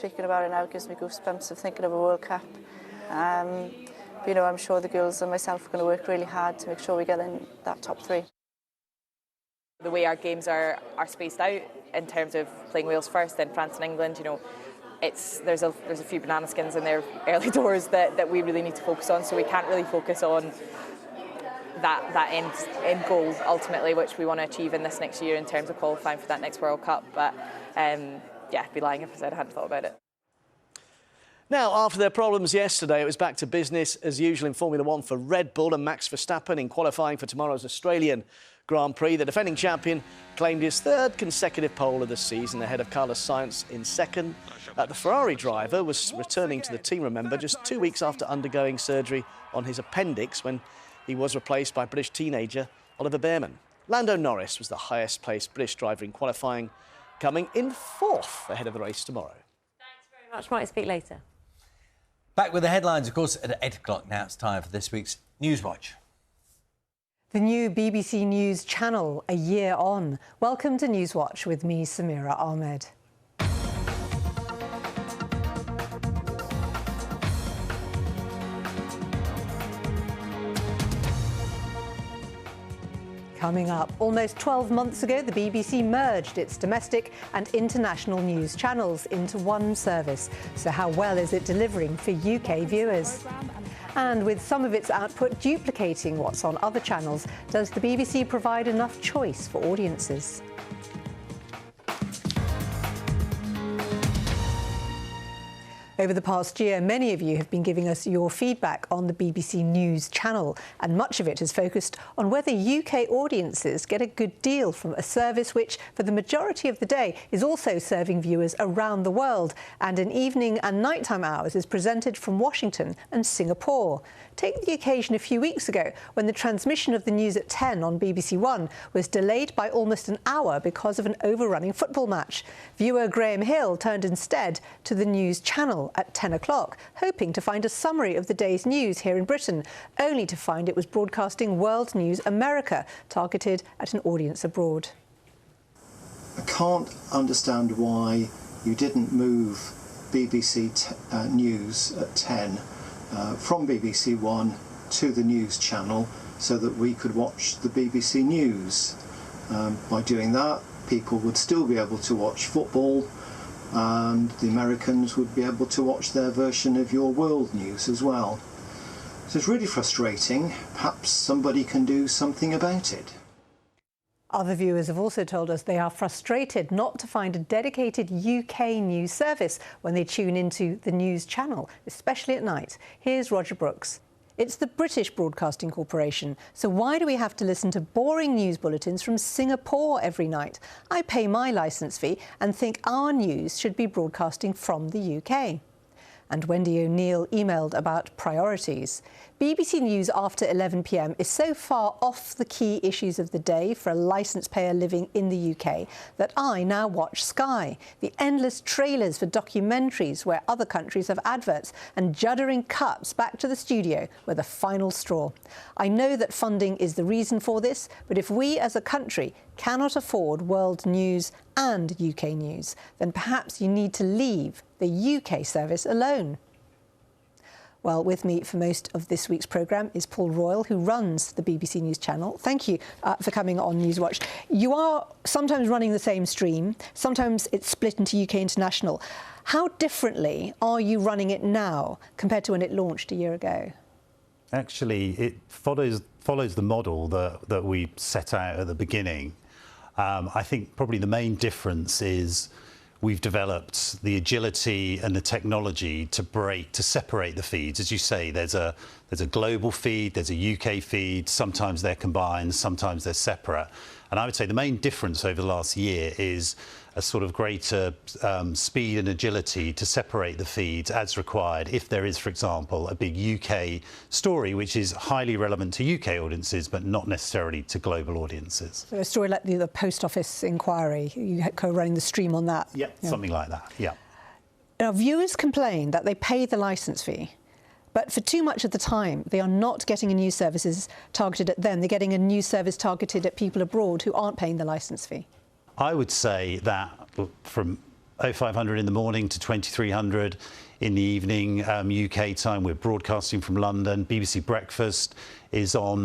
Speaking about it now gives me goosebumps of thinking of a World Cup. But, you know, I'm sure the girls and myself are going to work really hard to make sure we get in that top 3. The way our games are spaced out in terms of playing Wales first, then France and England, you know, there's a few banana skins in their early doors that we really need to focus on. So we can't really focus on that end goal ultimately, which we want to achieve in this next year in terms of qualifying for that next World Cup. But yeah, I'd be lying if I said I hadn't thought about it. Now, after their problems yesterday, it was back to business as usual in Formula One for Red Bull and Max Verstappen in qualifying for tomorrow's Australian Grand Prix. The defending champion claimed his 3rd consecutive pole of the season ahead of Carlos Sainz in 2nd. The Ferrari driver was returning to the team, remember, just 2 weeks after undergoing surgery on his appendix when he was replaced by British teenager Oliver Bearman. Lando Norris was the highest placed British driver in qualifying, coming in 4th ahead of the race tomorrow. Thanks very much. Might speak later. Back with the headlines, of course, at 8 o'clock now. It's time for this week's Newswatch. The new BBC News channel, a year on. Welcome to Newswatch with me, Samira Ahmed. Coming up, almost 12 months ago, the BBC merged its domestic and international news channels into one service. So how well is it delivering for UK viewers? And with some of its output duplicating what's on other channels, does the BBC provide enough choice for audiences? Over the past year, many of you have been giving us your feedback on the BBC News channel, and much of it has focused on whether UK audiences get a good deal from a service which, for the majority of the day, is also serving viewers around the world, and in evening and nighttime hours is presented from Washington and Singapore. Take the occasion a few weeks ago when the transmission of the news at 10 on BBC One was delayed by almost an hour because of an overrunning football match. Viewer Graham Hill turned instead to the news channel at 10 o'clock, hoping to find a summary of the day's news here in Britain, only to find it was broadcasting World News America, targeted at an audience abroad. I can't understand why you didn't move BBC News at 10 from BBC One to the news channel so that we could watch the BBC News. By doing that, people would still be able to watch football, and the Americans would be able to watch their version of your world news as well. So it's really frustrating. Perhaps somebody can do something about it. Other viewers have also told us they are frustrated not to find a dedicated UK news service when they tune into the news channel, especially at night. Here's Roger Brooks. It's the British Broadcasting Corporation, so why do we have to listen to boring news bulletins from Singapore every night? I pay my licence fee and think our news should be broadcasting from the UK. And Wendy O'Neill emailed about priorities. BBC News after 11 p.m. is so far off the key issues of the day for a licence payer living in the UK that I now watch Sky. The endless trailers for documentaries where other countries have adverts, and juddering cuts back to the studio were the final straw. I know that funding is the reason for this, but if we as a country cannot afford world news and UK news, then perhaps you need to leave the UK service alone. Well, with me for most of this week's programme is Paul Royal, who runs the BBC News channel. Thank you for coming on Newswatch. You are sometimes running the same stream, sometimes it's split into UK International. How differently are you running it now compared to when it launched a year ago? Actually, it follows the model that we set out at the beginning. I think probably the main difference is we've developed the agility and the technology to separate the feeds. As you say, there's a global feed, there's a UK feed, sometimes they're combined, sometimes they're separate. And I would say the main difference over the last year is a sort of greater speed and agility to separate the feeds as required if there is, for example, a big UK story which is highly relevant to UK audiences but not necessarily to global audiences. So a story like the Post Office inquiry, you co-running the stream on that? Yeah, something like that, yeah. Now, viewers complain that they pay the licence fee, but for too much of the time they are not getting a news service targeted at them, they're getting a news service targeted at people abroad who aren't paying the licence fee. I would say that from 0500 in the morning to 2300 in the evening UK time. We're broadcasting from London. BBC Breakfast is on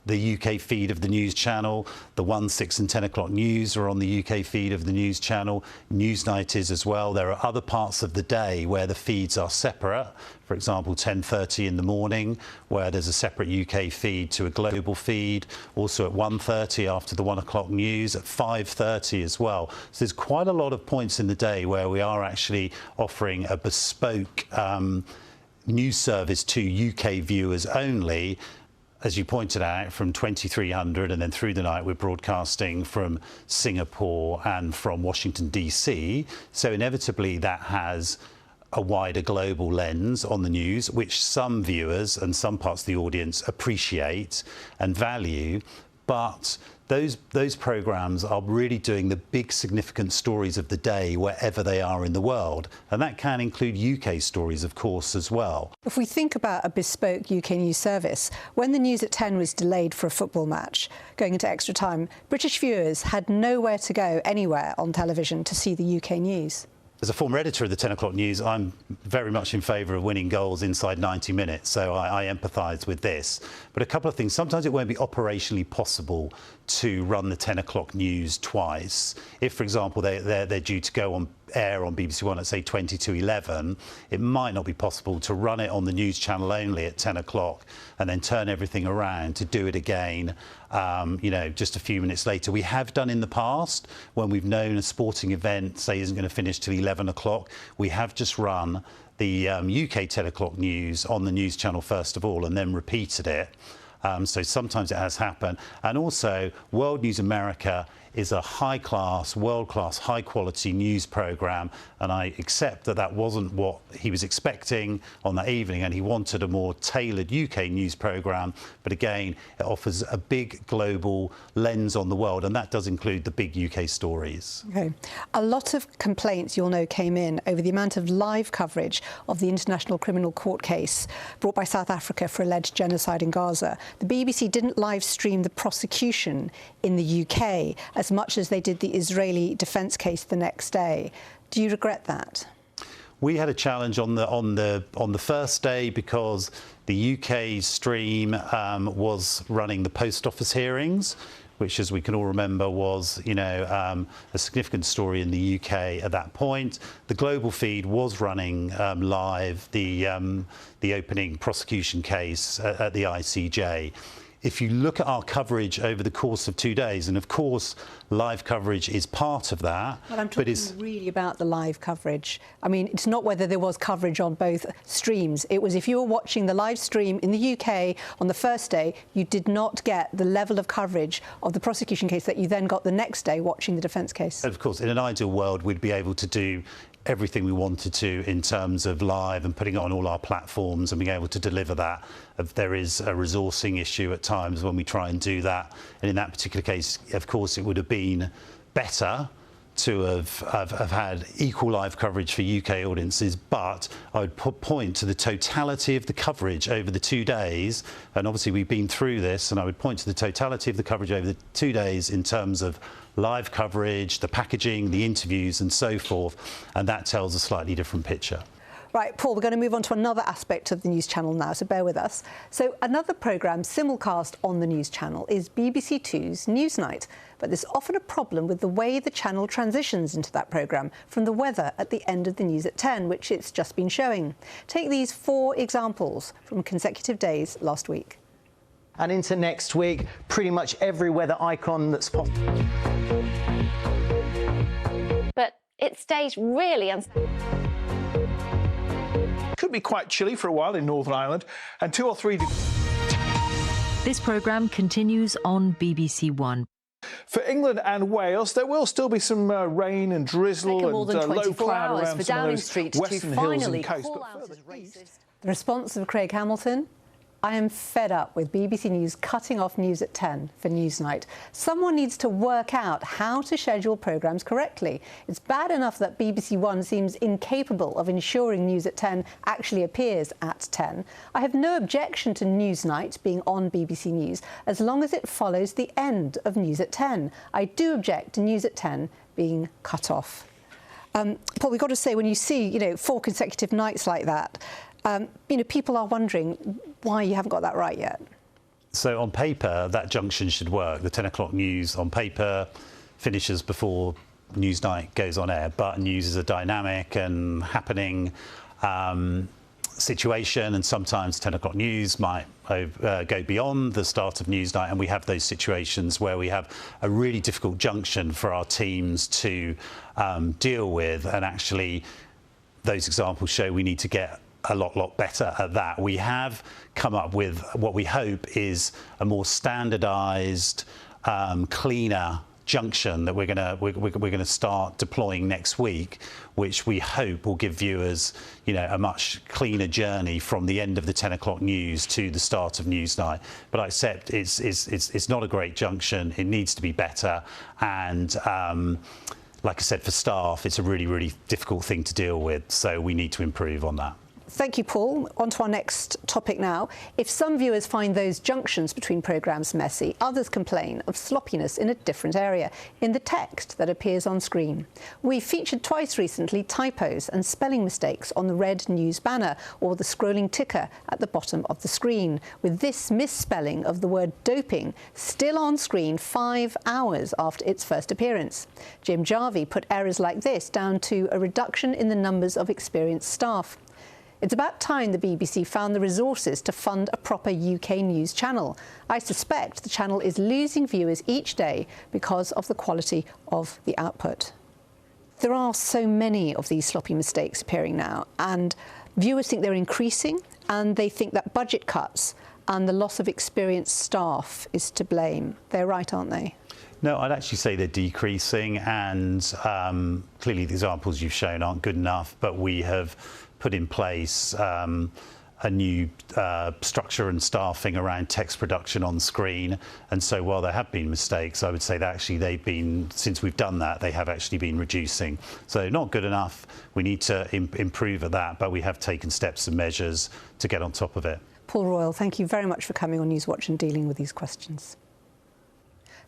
the UK feed of the News Channel. The 1, 6 and 10 o'clock news are on the UK feed of the News Channel. Newsnight is as well. There are other parts of the day where the feeds are separate. For example, 10:30 in the morning, where there's a separate UK feed to a global feed. Also at 1:30 after the 1 o'clock news, at 5:30 as well. So there's quite a lot of points in the day where we are actually offering a bespoke news service to UK viewers only. As you pointed out, from 2300 and then through the night, we're broadcasting from Singapore and from Washington, DC. So inevitably that has a wider global lens on the news, which some viewers and some parts of the audience appreciate and value. But those programmes are really doing the big significant stories of the day wherever they are in the world. And that can include UK stories, of course, as well. If we think about a bespoke UK news service, when the news at 10 was delayed for a football match, going into extra time, British viewers had nowhere to go anywhere on television to see the UK news. As a former editor of the 10 o'clock news, I'm very much in favour of winning goals inside 90 minutes, so I empathise with this. But a couple of things. Sometimes it won't be operationally possible to run the 10 o'clock news twice. If, for example, they're due to go on air on BBC One at, say, 20 to 11, it might not be possible to run it on the news channel only at 10 o'clock and then turn everything around to do it again, you know, just a few minutes later. We have done in the past when we've known a sporting event, say, isn't going to finish till 11 o'clock. We have just run the UK 10 o'clock news on the news channel first of all and then repeated it. So sometimes it has happened. And also, World News America is a high-class, world-class, high-quality news programme, and I accept that that wasn't what he was expecting on that evening, and he wanted a more tailored UK news programme. But again, it offers a big global lens on the world, and that does include the big UK stories. Okay. A lot of complaints, you'll know, came in over the amount of live coverage of the International Criminal Court case brought by South Africa for alleged genocide in Gaza. The BBC didn't live stream the prosecution in the UK as much as they did the Israeli defence case the next day. Do you regret that? We had a challenge on the first day because the UK stream was running the post office hearings, which, as we can all remember, was, you know, a significant story in the UK at that point. The global feed was running live the opening prosecution case at the ICJ. If you look at our coverage over the course of 2 days, and of course live coverage is part of that. But I'm talking really about the live coverage. I mean, it's not whether there was coverage on both streams. It was if you were watching the live stream in the UK on the first day, you did not get the level of coverage of the prosecution case that you then got the next day watching the defence case. Of course, in an ideal world, we'd be able to do everything we wanted to in terms of live and putting it on all our platforms and being able to deliver that. There is a resourcing issue at times when we try and do that. And in that particular case, of course, it would have been better to have had equal live coverage for UK audiences, but I would point to the totality of the coverage over the 2 days, and obviously we've been through this, and I would point to the totality of the coverage over the 2 days in terms of live coverage, the packaging, the interviews and so forth, and that tells a slightly different picture. Right, Paul, we're going to move on to another aspect of the News Channel now, so bear with us. So another programme simulcast on the News Channel is BBC Two's Newsnight. But there's often a problem with the way the channel transitions into that programme from the weather at the end of the news at 10, which it's just been showing. Take these 4 examples from consecutive days last week. And into next week, pretty much every weather icon that's possible. But it stays really unstable. Could be quite chilly for a while in Northern Ireland, and 2 or 3 degrees. This programme continues on BBC One. For England and Wales, there will still be some rain and drizzle and low cloud around some of those western hills and coast. The response of Craig Hamilton: I am fed up with BBC News cutting off news at 10 for Newsnight. Someone needs to work out how to schedule programmes correctly. It's bad enough that BBC One seems incapable of ensuring news at 10 actually appears at 10. I have no objection to Newsnight being on BBC News as long as it follows the end of news at 10. I do object to news at 10 being cut off. Paul, we've got to say, when you see, 4 consecutive nights like that, people are wondering why you haven't got that right yet. So on paper, that junction should work. The 10 o'clock news on paper finishes before Newsnight goes on air, but news is a dynamic and happening situation, and sometimes 10 o'clock news might go beyond the start of Newsnight, and we have those situations where we have a really difficult junction for our teams to deal with, and actually those examples show we need to get a lot better at that. We have come up with what we hope is a more standardised, cleaner junction that we're going to start deploying next week, which we hope will give viewers, a much cleaner journey from the end of the 10 o'clock news to the start of Newsnight. But I accept it's not a great junction. It needs to be better, and like I said, for staff, it's a really difficult thing to deal with. So we need to improve on that. Thank you, Paul. On to our next topic now. If some viewers find those junctions between programmes messy, others complain of sloppiness in a different area, in the text that appears on screen. We featured twice recently typos and spelling mistakes on the red news banner or the scrolling ticker at the bottom of the screen, with this misspelling of the word doping still on screen 5 hours after its first appearance. Jim Jarvie put errors like this down to a reduction in the numbers of experienced staff. It's about time the BBC found the resources to fund a proper UK news channel. I suspect the channel is losing viewers each day because of the quality of the output. There are so many of these sloppy mistakes appearing now, and viewers think they're increasing, and they think that budget cuts and the loss of experienced staff is to blame. They're right, aren't they? No, I'd actually say they're decreasing, and clearly the examples you've shown aren't good enough, but we have put in place a new structure and staffing around text production on screen. And so while there have been mistakes, I would say that actually since we've done that, they have actually been reducing. So not good enough. We need to improve at that, but we have taken steps and measures to get on top of it. Paul Royal, thank you very much for coming on Newswatch and dealing with these questions.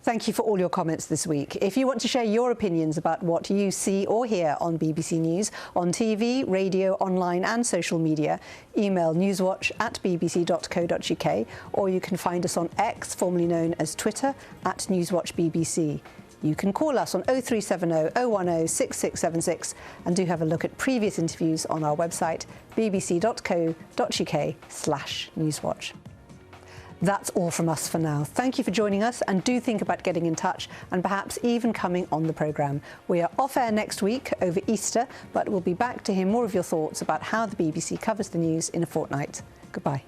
Thank you for all your comments this week. If you want to share your opinions about what you see or hear on BBC News, on TV, radio, online and social media, email newswatch@bbc.co.uk, or you can find us on X, formerly known as Twitter, @NewswatchBBC. You can call us on 0370 010 6676 and do have a look at previous interviews on our website, bbc.co.uk/Newswatch. That's all from us for now. Thank you for joining us, and do think about getting in touch and perhaps even coming on the programme. We are off air next week over Easter, but we'll be back to hear more of your thoughts about how the BBC covers the news in a fortnight. Goodbye.